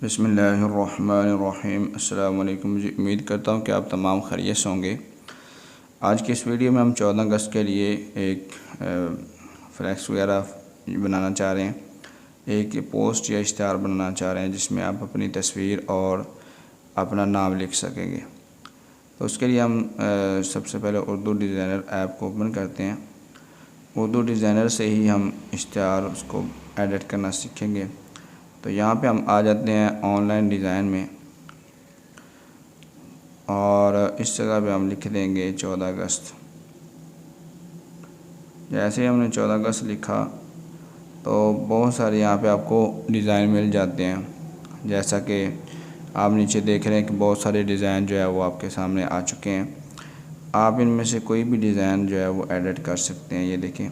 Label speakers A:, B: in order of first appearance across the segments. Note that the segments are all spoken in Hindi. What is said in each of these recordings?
A: बिस्मिल्लाहिर्रहमानिर्रहीम। अस्सलाम वालेकुम जी। उम्मीद करता हूँ कि आप तमाम खैरियत से होंगे। आज की इस वीडियो में हम 14 अगस्त के लिए एक फ्लैक्स वगैरह बनाना चाह रहे हैं, एक पोस्ट या इश्तिहार बनाना चाह रहे हैं जिसमें आप अपनी तस्वीर और अपना नाम लिख सकेंगे। तो उसके लिए हम सबसे पहले उर्दू डिज़ाइनर ऐप को ओपन करते हैं। उर्दू डिज़ाइनर से ही हम इश्तिहार उसको एडिट करना सीखेंगे। तो यहाँ पे हम आ जाते हैं ऑनलाइन डिज़ाइन में और इस जगह पे हम लिख देंगे 14 अगस्त। जैसे ही हमने 14 अगस्त लिखा तो बहुत सारे यहाँ पे आपको डिज़ाइन मिल जाते हैं। जैसा कि आप नीचे देख रहे हैं कि बहुत सारे डिज़ाइन जो है वो आपके सामने आ चुके हैं। आप इनमें से कोई भी डिज़ाइन जो है वो एडिट कर सकते हैं। ये देखें,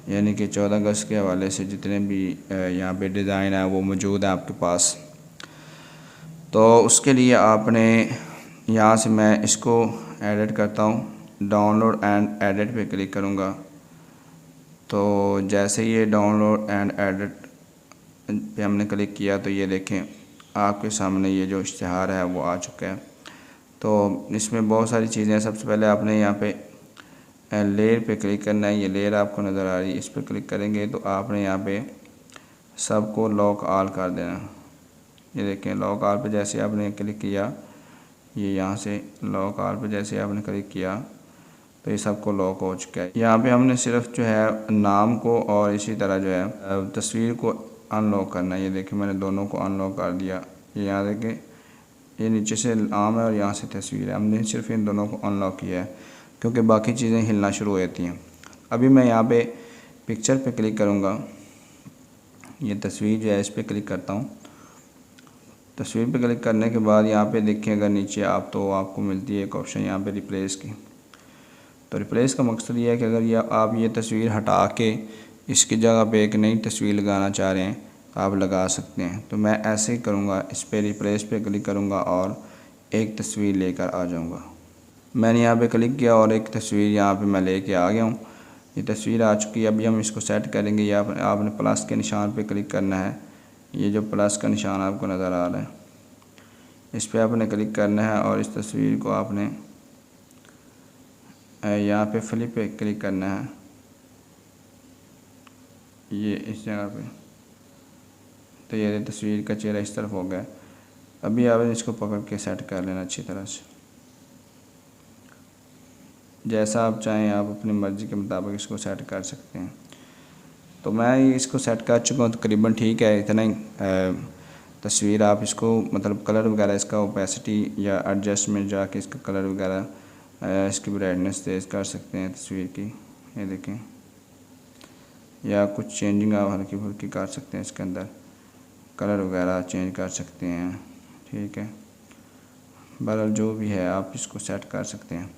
A: यानी कि 14 अगस्त के हवाले से जितने भी यहाँ पे डिज़ाइन है वो मौजूद है आपके पास। तो उसके लिए आपने यहाँ से मैं इसको एडिट करता हूँ, डाउनलोड एंड एडिट पे क्लिक करूँगा। तो जैसे ये डाउनलोड एंड एडिट पे हमने क्लिक किया तो ये देखें आपके सामने ये जो इश्तिहार है वो आ चुका है। तो इसमें बहुत सारी चीज़ें हैं। सबसे पहले आपने यहाँ पे लेयर पे क्लिक करना है। ये लेयर आपको नज़र आ रही है, इस पर क्लिक करेंगे तो आपने यहाँ पे सबको लॉक ऑल कर देना। ये देखें लॉक ऑल पे जैसे आपने क्लिक किया, ये यहाँ से लॉक ऑल पे जैसे आपने क्लिक किया तो ये सबको लॉक हो चुका है। यहाँ पे हमने सिर्फ जो है नाम को और इसी तरह जो है तस्वीर को अनलॉक करना है। ये देखें मैंने दोनों को अनलॉक कर दिया। ये यहाँ देखें, ये नीचे से नाम है और यहाँ से तस्वीर है। हमने सिर्फ इन दोनों को अनलॉक किया है क्योंकि बाकी चीज़ें हिलना शुरू हो जाती हैं। अभी मैं यहाँ पे पिक्चर पे क्लिक करूँगा। ये तस्वीर जो है इस पर क्लिक करता हूँ। तस्वीर पे क्लिक करने के बाद यहाँ पे देखें अगर नीचे आप तो आपको मिलती है एक ऑप्शन यहाँ पे रिप्लेस की। तो रिप्लेस का मकसद ये है कि अगर आप ये तस्वीर हटा के इसकी जगह पे एक नई तस्वीर लगाना चाह रहे हैं तो आप लगा सकते हैं। तो मैं ऐसे ही करूँगा, इस पर रिप्लेस पे क्लिक करूँगा और एक तस्वीर लेकर आ जाऊँगा। मैंने यहाँ पे क्लिक किया और एक तस्वीर यहाँ पे मैं लेके आ गया हूँ। ये तस्वीर आ चुकी है। अभी हम इसको सेट करेंगे। या आपने प्लस के निशान पे क्लिक करना है। ये जो प्लस का निशान आपको नज़र आ रहा है इस पर आपने क्लिक करना है और इस तस्वीर को आपने यहाँ पे फ्लिप पे क्लिक करना है, ये इस जगह पे। तो ये तस्वीर का चेहरा इस तरफ हो गया। अभी आपने इसको पकड़ के सेट कर लेना अच्छी तरह से। जैसा आप चाहें आप अपनी मर्ज़ी के मुताबिक इसको सेट कर सकते हैं। तो मैं इसको सेट कर चुका हूँ, तकरीबन ठीक है इतना ही। तस्वीर आप इसको मतलब कलर वगैरह इसका ओपेसिटी या एडजस्टमेंट जाके इसका कलर वगैरह इसकी ब्राइटनेस तेज़ कर सकते हैं तस्वीर की। ये देखें, या कुछ चेंजिंग आप हल्की फुल्की कर सकते हैं, इसके अंदर कलर वगैरह चेंज कर सकते हैं। ठीक है, बहरहाल जो भी है आप इसको सेट कर सकते हैं।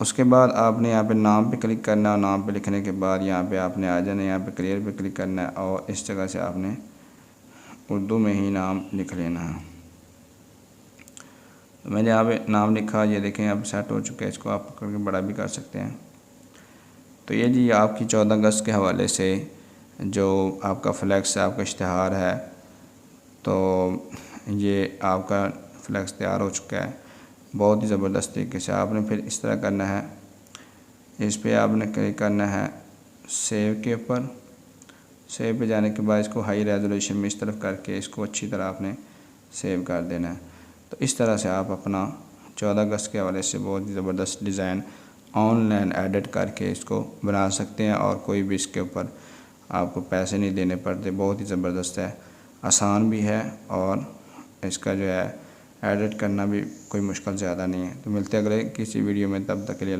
A: उसके बाद आपने यहाँ पे नाम पे क्लिक करना है। नाम पे लिखने के बाद यहाँ पे आपने आ जाना है, यहाँ पे क्लियर पे क्लिक करना है और इस जगह से आपने उर्दू में ही नाम लिख लेना है। तो मैंने यहाँ पे नाम लिखा, ये देखें अब सेट हो चुका है। इसको आप पकड़ के बड़ा भी कर सकते हैं। तो ये जी आपकी 14 अगस्त के हवाले से जो आपका फ्लैक्स है, आपका इश्तिहार है, तो ये आपका फ्लैक्स तैयार हो चुका है बहुत ही ज़बरदस्त तरीके से। आपने फिर इस तरह करना है, इस पर आपने क्लिक करना है सेव के ऊपर। सेव पे जाने के बाद इसको हाई रेजोल्यूशन में इस तरफ करके इसको अच्छी तरह आपने सेव कर देना है। तो इस तरह से आप अपना 14 अगस्त के हवाले से बहुत ही ज़बरदस्त डिज़ाइन ऑनलाइन एडिट करके इसको बना सकते हैं और कोई भी इसके ऊपर आपको पैसे नहीं देने पड़ते। बहुत ही ज़बरदस्त है, आसान भी है और इसका जो है एडिट करना भी कोई मुश्किल ज़्यादा नहीं है। तो मिलते हैं अगले किसी वीडियो में, तब तक के लिए।